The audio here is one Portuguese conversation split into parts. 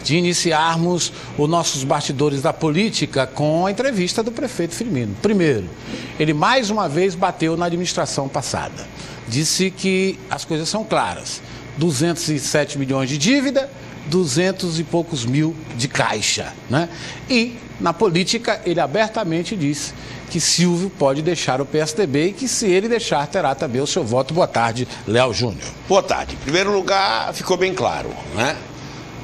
de iniciarmos os nossos bastidores da política com a entrevista do prefeito Firmino. Primeiro, ele mais uma vez bateu na administração passada. Disse que as coisas são claras. 207 milhões de dívida, 200 e poucos mil de caixa, né? E, na política, ele abertamente disse que Silvio pode deixar o PSDB e que, se ele deixar, terá também o seu voto. Boa tarde, Léo Júnior. Boa tarde. Em primeiro lugar, ficou bem claro, né?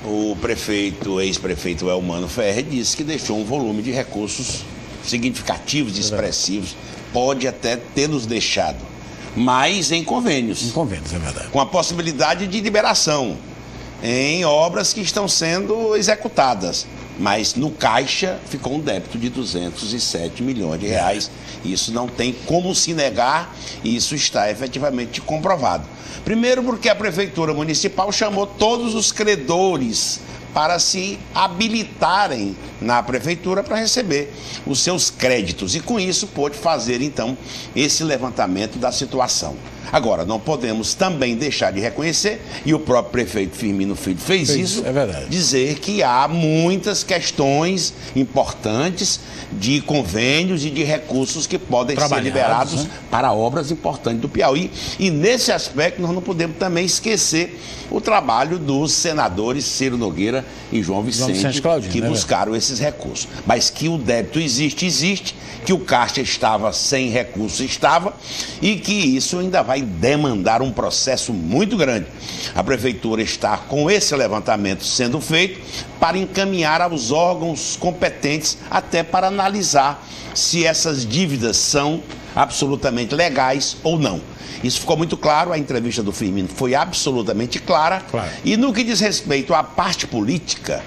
O prefeito, ex-prefeito Elmano Ferrer, disse que deixou um volume de recursos significativos e expressivos. Pode até ter nos deixado, mas em convênios. Em convênios, é verdade. Com a possibilidade de liberação em obras que estão sendo executadas. Mas no caixa ficou um débito de 207 milhões de reais. Isso não tem como se negar, e isso está efetivamente comprovado. Primeiro porque a Prefeitura Municipal chamou todos os credores para se habilitarem na Prefeitura para receber os seus créditos. E com isso pôde fazer, então, esse levantamento da situação. Agora, não podemos também deixar de reconhecer, e o próprio prefeito Firmino Filho fez isso, é verdade, dizer que há muitas questões importantes de convênios e de recursos que podem ser liberados, né, para obras importantes do Piauí. E nesse aspecto nós não podemos também esquecer o trabalho dos senadores Ciro Nogueira e João Vicente Claudino, que buscaram esses recursos. Mas que o débito existe, que o caixa estava sem recursos, e que isso ainda vai demandar um processo muito grande. A Prefeitura está com esse levantamento sendo feito para encaminhar aos órgãos competentes, até para analisar se essas dívidas são absolutamente legais ou não. Isso ficou muito claro, a entrevista do Firmino foi absolutamente clara. E no que diz respeito à parte política,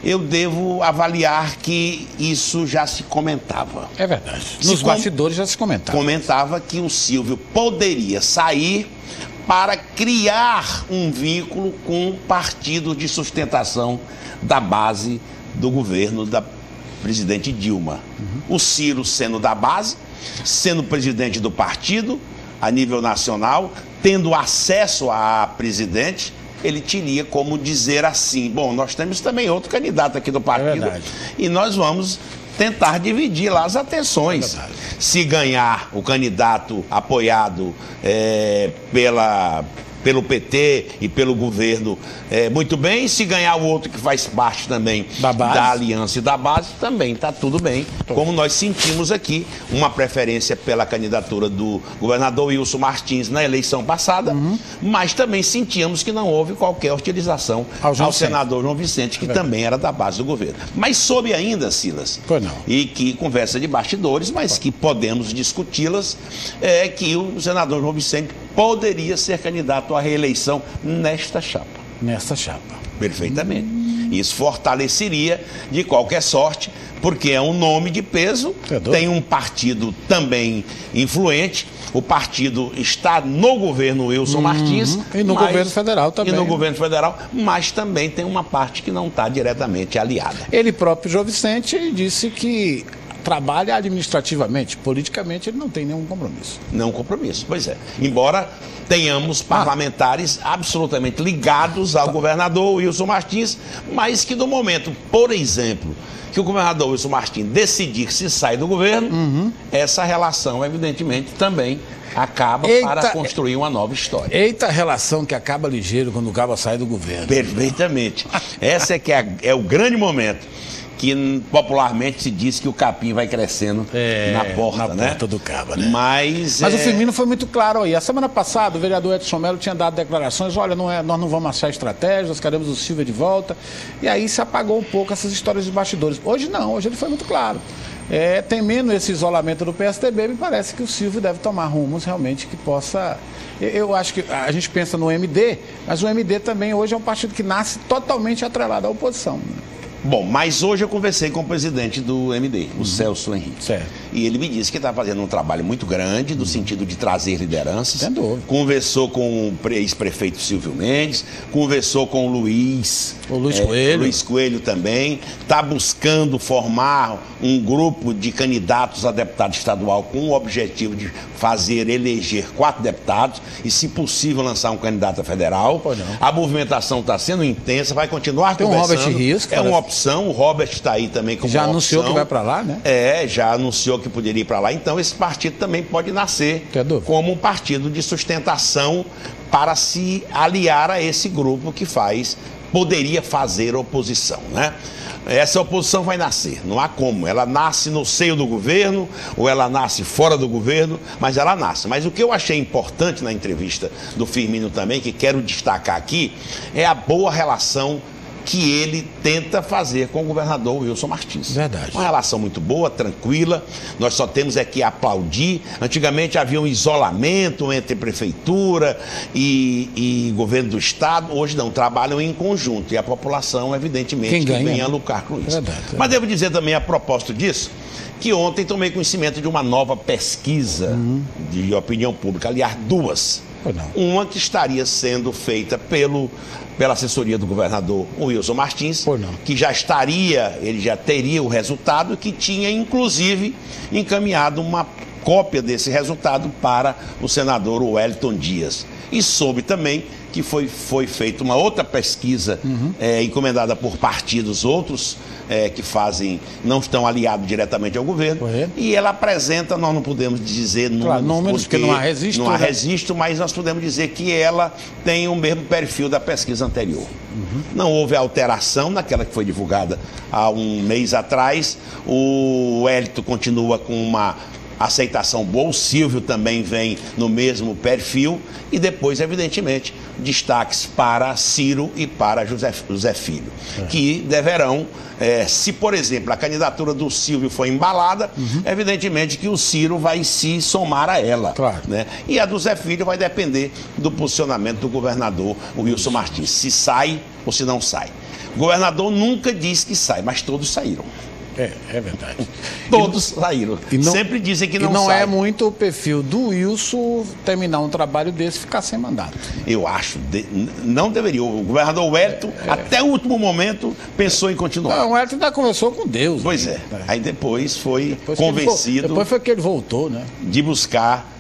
eu devo avaliar que isso já se comentava. É verdade. Nos bastidores já se comentava. Comentava que o Silvio poderia sair para criar um vínculo com o partido de sustentação da base do governo da presidente Dilma. O Ciro sendo da base, sendo presidente do partido a nível nacional, tendo acesso à presidente, ele teria como dizer assim: bom, nós temos também outro candidato aqui do partido, e nós vamos tentar dividir lá as atenções. Se ganhar o candidato apoiado pelo PT e pelo governo, muito bem. Se ganhar o outro que faz parte também da aliança e da base, também está tudo bem. Como nós sentimos aqui uma preferência pela candidatura do governador Wilson Martins na eleição passada, mas também sentíamos que não houve qualquer hostilização ao senador João Vicente, que também era da base do governo. Mas soube ainda, Silas, e que conversa de bastidores, mas que podemos discuti-las, que o senador João Vicente poderia ser candidato à reeleição nesta chapa. Nesta chapa. Perfeitamente. Isso fortaleceria de qualquer sorte, porque é um nome de peso, tem um partido também influente. O partido está no governo Wilson Martins. E no governo federal também. E no governo federal, mas também tem uma parte que não está diretamente aliada. Ele próprio, João Vicente, disse que trabalha administrativamente, politicamente ele não tem nenhum compromisso. Não compromisso, pois é. Embora tenhamos parlamentares absolutamente ligados ao governador Wilson Martins, mas que no momento, por exemplo, que o governador Wilson Martins decidir se sai do governo, essa relação, evidentemente, também acaba para construir uma nova história. Eita relação que acaba ligeiro quando o cabo sai do governo. Perfeitamente. Essa é que é o grande momento, que popularmente se diz que o capim vai crescendo na porta do cabo, né? Mas o Firmino foi muito claro aí. A semana passada o vereador Edson Mello tinha dado declarações: olha, nós não vamos achar estratégia, nós queremos o Silvio de volta. E aí se apagou um pouco essas histórias de bastidores. Hoje não, hoje ele foi muito claro. Temendo esse isolamento do PSDB, me parece que o Silvio deve tomar rumos realmente que possa... Eu acho que a gente pensa no MD, mas o MD também hoje é um partido que nasce totalmente atrelado à oposição, né? Bom, mas hoje eu conversei com o presidente do MD, o Celso Henrique. e ele me disse que está fazendo um trabalho muito grande no sentido de trazer lideranças. Conversou com o ex-prefeito Silvio Mendes, conversou com o Luiz Coelho. Luiz Coelho também, está buscando formar um grupo de candidatos a deputado estadual com o objetivo de eleger 4 deputados e, se possível, lançar um candidato a federal. A movimentação está sendo intensa, vai continuar conversando. Tem o Robert Rios, uma opção, o Robert está aí também como já anunciou que vai para lá, né? Já anunciou que poderia ir para lá, então esse partido também pode nascer como um partido de sustentação para se aliar a esse grupo que poderia fazer oposição, né? Essa oposição vai nascer, não há como. Ela nasce no seio do governo ou ela nasce fora do governo, mas ela nasce. Mas o que eu achei importante na entrevista do Firmino também, que quero destacar aqui, é a boa relação que ele tenta fazer com o governador Wilson Martins. Verdade. Uma relação muito boa, tranquila, nós só temos que aplaudir. Antigamente havia um isolamento entre prefeitura e governo do estado, hoje não, trabalham em conjunto e a população, evidentemente, que vem a lucrar com isso. Verdade. Mas devo dizer também, a propósito disso, que ontem tomei conhecimento de uma nova pesquisa de opinião pública, aliás, 2. Uma que estaria sendo feita pela assessoria do governador Wilson Martins, que ele já teria o resultado, que tinha inclusive encaminhado uma cópia desse resultado para o senador Wellington Dias. E soube também que foi feita uma outra pesquisa encomendada por partidos outros que não estão aliados diretamente ao governo, e ela apresenta, nós não podemos dizer números, porque não há registro. Não há registro, mas nós podemos dizer que ela tem o mesmo perfil da pesquisa anterior. Não houve alteração naquela que foi divulgada há um mês atrás. O Wellington continua com uma aceitação boa, o Silvio também vem no mesmo perfil, e depois, evidentemente, destaques para Ciro e para José Filho, que deverão, se, por exemplo, a candidatura do Silvio for embalada, evidentemente que o Ciro vai se somar a ela. Né? E a do Zé Filho vai depender do posicionamento do governador Wilson Martins, se sai ou se não sai. O governador nunca disse que sai, mas todos saíram. É verdade. Todos saíram. Sempre dizem que não sai. E não é muito o perfil do Wilson terminar um trabalho desse e ficar sem mandato. Eu acho. Não deveria. O governador Wellington, até o último momento, pensou em continuar. Não, o Wellington ainda conversou com Deus. Pois Aí depois foi convencido. Depois foi que ele voltou, né? De buscar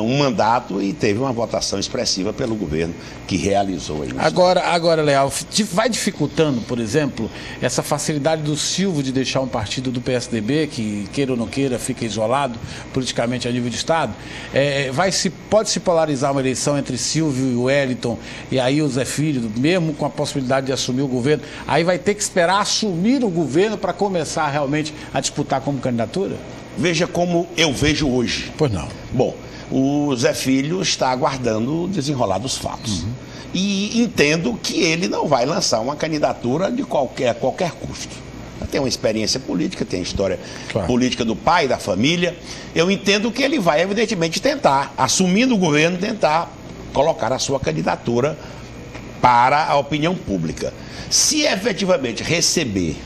um mandato e teve uma votação expressiva pelo governo que realizou isso. Agora, Leal, vai dificultando, por exemplo, essa facilidade do Silvio de deixar um partido do PSDB, que queira ou não queira, fica isolado politicamente a nível de Estado, pode se polarizar uma eleição entre Silvio e Wellington, e aí o Zé Filho, mesmo com a possibilidade de assumir o governo, aí vai ter que esperar assumir o governo para começar realmente a disputar como candidatura? Veja como eu vejo hoje. Pois não. Bom, o Zé Filho está aguardando o desenrolar dos fatos. E entendo que ele não vai lançar uma candidatura a qualquer custo. Tem uma experiência política, tem a história política do pai, da família. Eu entendo que ele vai, evidentemente, tentar, assumindo o governo, tentar colocar a sua candidatura para a opinião pública. Se efetivamente receber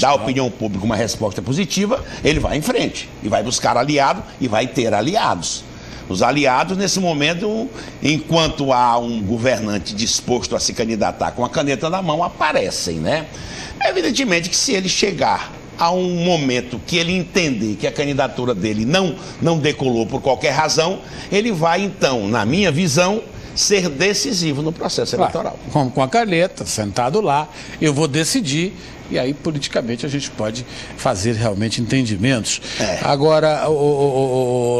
da opinião pública uma resposta positiva, ele vai em frente e vai buscar aliado e vai ter aliados. Os aliados, nesse momento, enquanto há um governante disposto a se candidatar com a caneta na mão, aparecem, né? Evidentemente que se ele chegar a um momento que ele entender que a candidatura dele não decolou por qualquer razão, ele vai, então, na minha visão, ser decisivo no processo eleitoral. Como com a caneta, sentado lá, eu vou decidir. E aí, politicamente, a gente pode fazer realmente entendimentos. Agora,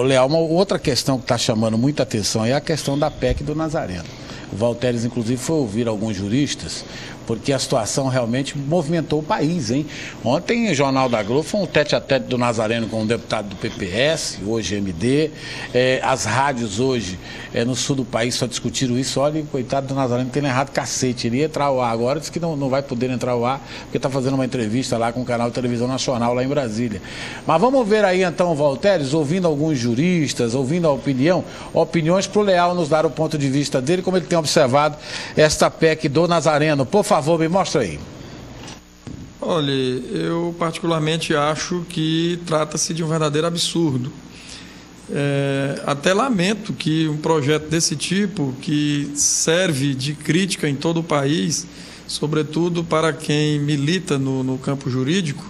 Leal, uma outra questão que está chamando muita atenção é a questão da PEC do Nazareno. O Valteres, inclusive, foi ouvir alguns juristas, porque a situação realmente movimentou o país, hein? Ontem, o Jornal da Globo foi um tete-a-tete do Nazareno com um deputado do PPS, hoje MD. As rádios hoje, no sul do país, só discutiram isso. Olha, coitado do Nazareno, tendo errado cacete. Ele ia entrar ao ar agora, disse que não vai poder entrar ao ar, porque está fazendo uma entrevista lá com o canal de televisão nacional lá em Brasília. Mas vamos ver aí, então, o Valteres, ouvindo alguns juristas, ouvindo a opiniões para o Leal nos dar o ponto de vista dele, como ele tem observado esta PEC do Nazareno. Por favor, me mostra aí. Olha, eu particularmente acho que trata-se de um verdadeiro absurdo. Até lamento que um projeto desse tipo, que serve de crítica em todo o país, sobretudo para quem milita no campo jurídico,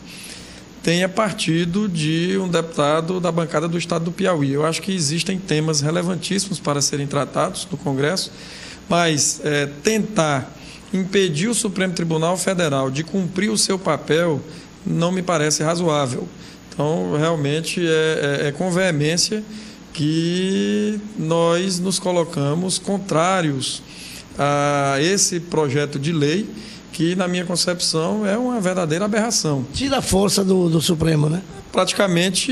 tenha partido de um deputado da bancada do Estado do Piauí. Eu acho que existem temas relevantíssimos para serem tratados no Congresso, mas tentar impedir o Supremo Tribunal Federal de cumprir o seu papel não me parece razoável. Então, realmente, é com veemência que nós nos colocamos contrários a esse projeto de lei, que, na minha concepção, é uma verdadeira aberração. Tira a força do Supremo, né? Praticamente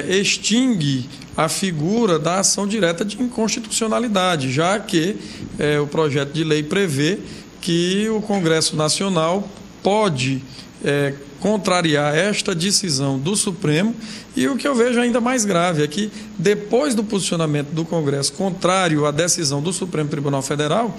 extingue a figura da ação direta de inconstitucionalidade, já que o projeto de lei prevê que o Congresso Nacional pode contrariar esta decisão do Supremo, e o que eu vejo ainda mais grave é que, depois do posicionamento do Congresso contrário à decisão do Supremo Tribunal Federal,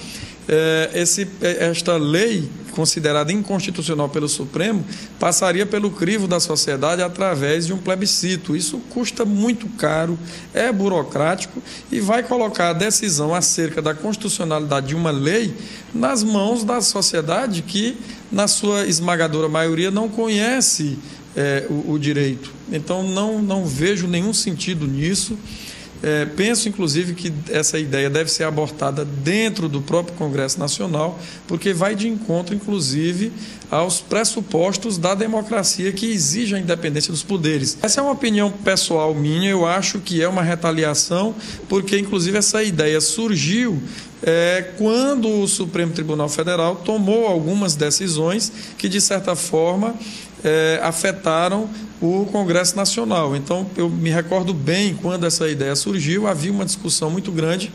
esta lei, considerada inconstitucional pelo Supremo, passaria pelo crivo da sociedade através de um plebiscito. Isso custa muito caro, é burocrático e vai colocar a decisão acerca da constitucionalidade de uma lei nas mãos da sociedade que, na sua esmagadora maioria, não conhece o direito. Então, não vejo nenhum sentido nisso. Penso, inclusive, que essa ideia deve ser abortada dentro do próprio Congresso Nacional, porque vai de encontro, inclusive, aos pressupostos da democracia que exige a independência dos poderes. Essa é uma opinião pessoal minha, eu acho que é uma retaliação, porque, inclusive, essa ideia surgiu quando o Supremo Tribunal Federal tomou algumas decisões que, de certa forma, afetaram o Congresso Nacional. Então, eu me recordo bem quando essa ideia surgiu, havia uma discussão muito grande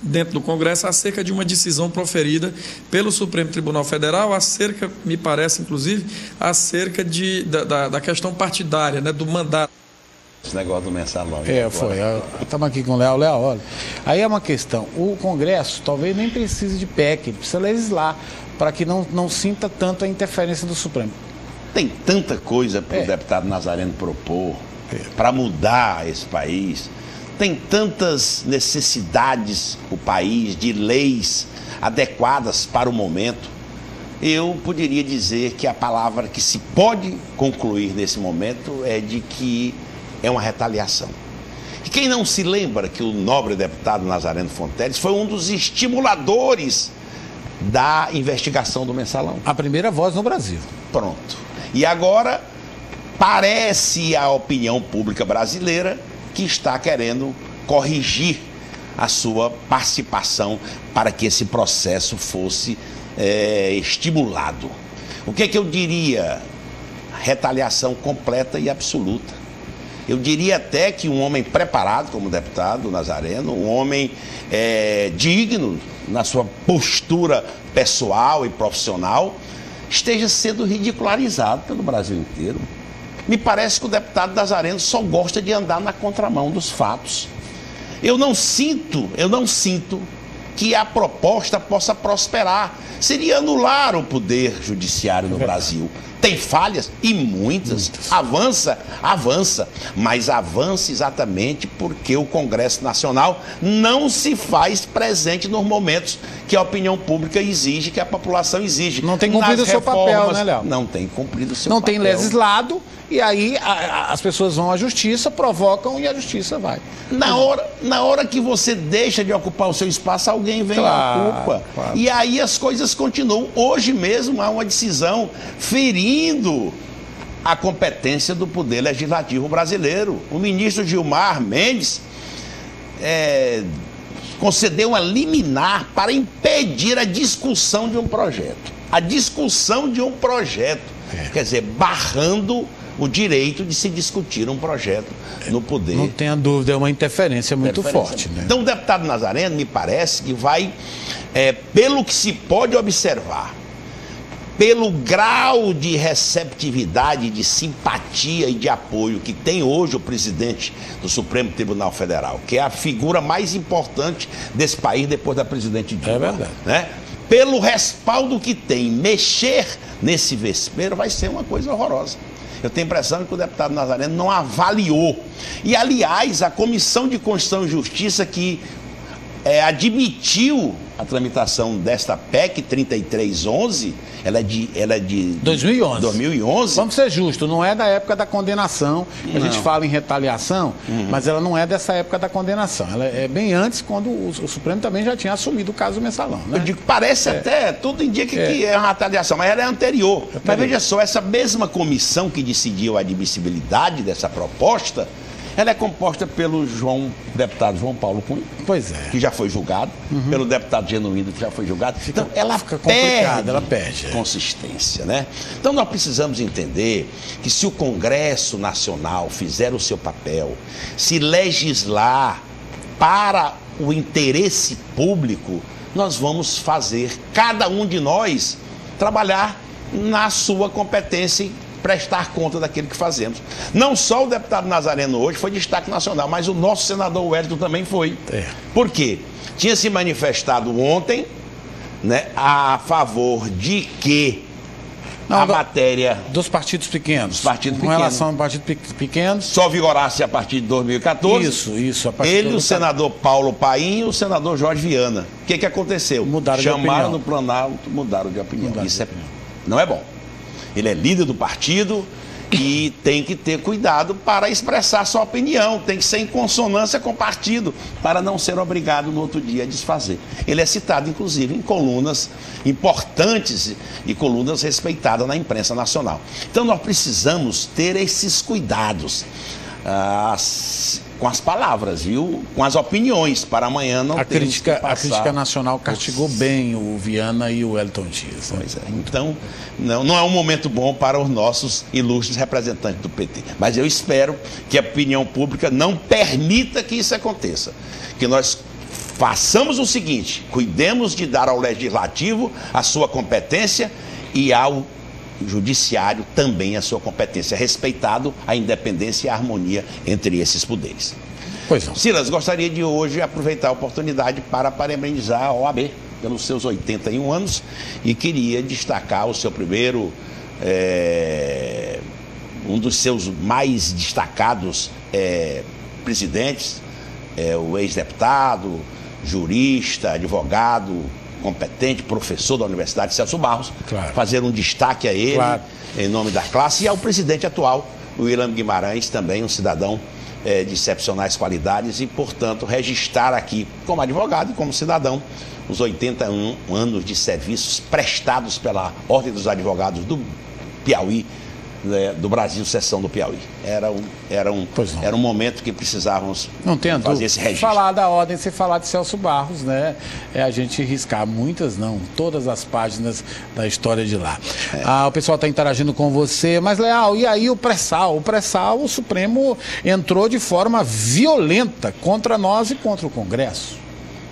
dentro do Congresso acerca de uma decisão proferida pelo Supremo Tribunal Federal, acerca, me parece, inclusive, acerca da questão partidária, né, do mandato. Esse negócio do mensalão. Foi. Estamos aqui com o Léo. Léo, olha. Aí é uma questão. O Congresso talvez nem precise de PEC, ele precisa legislar para que não sinta tanto a interferência do Supremo. Tem tanta coisa para o deputado Nazareno propor, para mudar esse país. Tem tantas necessidades o país de leis adequadas para o momento. Eu poderia dizer que a palavra que se pode concluir nesse momento é de que é uma retaliação. E quem não se lembra que o nobre deputado Nazareno Fonteles foi um dos estimuladores da investigação do mensalão? A primeira voz no Brasil. Pronto. E agora parece a opinião pública brasileira que está querendo corrigir a sua participação para que esse processo fosse estimulado. O que eu diria? Retaliação completa e absoluta. Eu diria até que um homem preparado como deputado Nazareno, um homem digno na sua postura pessoal e profissional, esteja sendo ridicularizado pelo Brasil inteiro. Me parece que o deputado Nazareno só gosta de andar na contramão dos fatos. Eu não sinto que a proposta possa prosperar. Seria anular o poder judiciário no Brasil. Tem falhas e muitas. Avança, mas avança exatamente porque o Congresso Nacional não se faz presente nos momentos que a opinião pública exige, que a população exige. Não tem cumprido o seu papel, né, Léo? Não tem cumprido o seu papel. Não tem legislado, e aí as pessoas vão à justiça, provocam e a justiça vai. Na hora que você deixa de ocupar o seu espaço, alguém vem à culpa. Claro. E aí as coisas continuam. Hoje mesmo há uma decisão ferindo a competência do Poder Legislativo brasileiro. O ministro Gilmar Mendes concedeu uma liminar para impedir a discussão de um projeto. A discussão de um projeto. Quer dizer, barrando o direito de se discutir um projeto no poder. Não tenha dúvida, é uma interferência muito forte, né? Então o deputado Nazareno me parece que vai, pelo que se pode observar, pelo grau de receptividade, de simpatia e de apoio que tem hoje o presidente do Supremo Tribunal Federal, que é a figura mais importante desse país depois da presidente Dilma. É verdade. Né? pelo respaldo que tem, mexer nesse vespeiro vai ser uma coisa horrorosa. Eu tenho a impressão que o deputado Nazareno não avaliou. E, aliás, a Comissão de Constituição e Justiça que admitiu a tramitação desta PEC 3311, ela é de 2011. Vamos ser justos, não é da época da condenação. A gente fala em retaliação, mas ela não é dessa época da condenação. Ela é bem antes, quando o Supremo também já tinha assumido o caso Mensalão. Né? Eu digo, parece até, tudo indica que é uma retaliação, mas ela é anterior. Mas veja só, essa mesma comissão que decidiu a admissibilidade dessa proposta, ela é composta pelo deputado João Paulo Cunha, que já foi julgado, pelo deputado Genuíno, que já foi julgado. Então, ela fica complicada, ela perde consistência, né? Então, nós precisamos entender que se o Congresso Nacional fizer o seu papel, se legislar para o interesse público, nós vamos fazer, cada um de nós, trabalhar na sua competência e prestar conta daquilo que fazemos. Não só o deputado Nazareno hoje foi destaque nacional, mas o nosso senador Wellington também foi. Por quê? Tinha se manifestado ontem, né, a favor de que a matéria dos partidos pequenos, com relação a partidos pequenos, só vigorasse a partir de 2014. Isso. A partir ele, o senador Paulo Paim e o senador Jorge Viana. O que aconteceu? Chamaram no Planalto, mudaram de opinião. Isso não é bom. Ele é líder do partido e tem que ter cuidado para expressar sua opinião, tem que ser em consonância com o partido, para não ser obrigado no outro dia a desfazer. Ele é citado, inclusive, em colunas importantes e colunas respeitadas na imprensa nacional. Então, nós precisamos ter esses cuidados com as palavras, viu? Com as opiniões, para amanhã não termos que passar. A crítica nacional castigou bem o Viana e o Wellington Dias. Né? Pois é. Então, não é um momento bom para os nossos ilustres representantes do PT. Mas eu espero que a opinião pública não permita que isso aconteça. Que nós façamos o seguinte: cuidemos de dar ao Legislativo a sua competência e ao Judiciário também a sua competência, respeitado a independência e a harmonia entre esses poderes. Pois não. Silas, gostaria de hoje aproveitar a oportunidade para parabenizar a OAB pelos seus 81 anos e queria destacar o seu primeiro, um dos seus mais destacados presidentes, o ex-deputado, jurista, advogado, competente, professor da Universidade Celso Barros, fazer um destaque a ele, em nome da classe, e ao presidente atual, o William Guimarães, também um cidadão de excepcionais qualidades e, portanto, registrar aqui, como advogado e como cidadão, os 81 anos de serviços prestados pela Ordem dos Advogados do Piauí, do Brasil, seção do Piauí. Era um momento que precisávamos fazer esse registro. Falar da ordem, sem falar de Celso Barros, né? É a gente riscar todas as páginas da história de lá. O pessoal está interagindo com você, mas, Leal, e aí o pré-sal? O pré-sal, o Supremo entrou de forma violenta contra nós e contra o Congresso.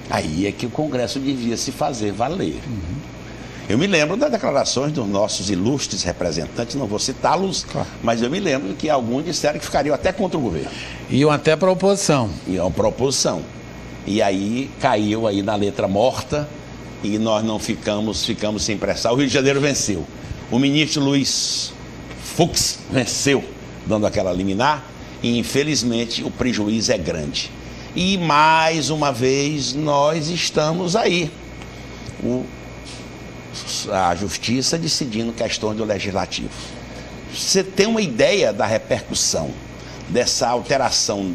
Aí é que o Congresso devia se fazer valer. Eu me lembro das declarações dos nossos ilustres representantes, não vou citá-los, mas eu me lembro que alguns disseram que ficariam até contra o governo. Iam até para a oposição. Iam para a oposição. E aí caiu aí na letra morta e nós não ficamos sem pressar. O Rio de Janeiro venceu. O ministro Luiz Fux venceu, dando aquela liminar, e infelizmente o prejuízo é grande. E mais uma vez nós estamos aí. A Justiça decidindo questões do Legislativo. Você tem uma ideia da repercussão dessa alteração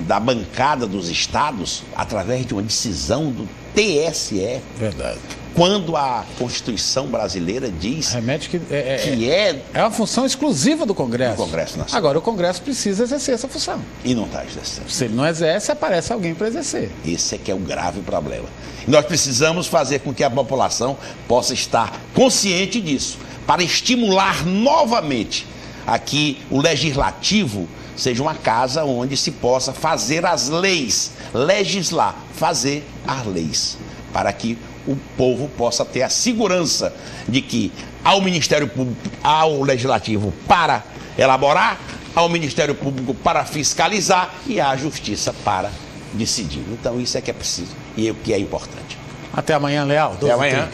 da bancada dos estados através de uma decisão do TSE? Verdade. Quando a Constituição brasileira diz que é uma função exclusiva do Congresso. Do Congresso Nacional. Agora, o Congresso precisa exercer essa função. E não está exercendo. Se ele não exerce, aparece alguém para exercer. Esse é que é o grave problema. E nós precisamos fazer com que a população possa estar consciente disso, para estimular novamente a que o Legislativo seja uma casa onde se possa fazer as leis, legislar, fazer as leis, para que o povo possa ter a segurança de que ao Ministério Público, ao Legislativo para elaborar, ao Ministério Público para fiscalizar e à Justiça para decidir. Então isso é que é preciso e é o que é importante. Até amanhã, Leal. Até amanhã.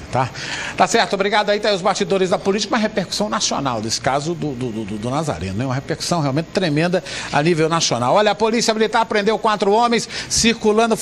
Tá certo, obrigado. Aí tá aí os bastidores da política, uma repercussão nacional desse caso do Nazareno, né? Uma repercussão realmente tremenda a nível nacional. Olha, a Polícia Militar prendeu 4 homens circulando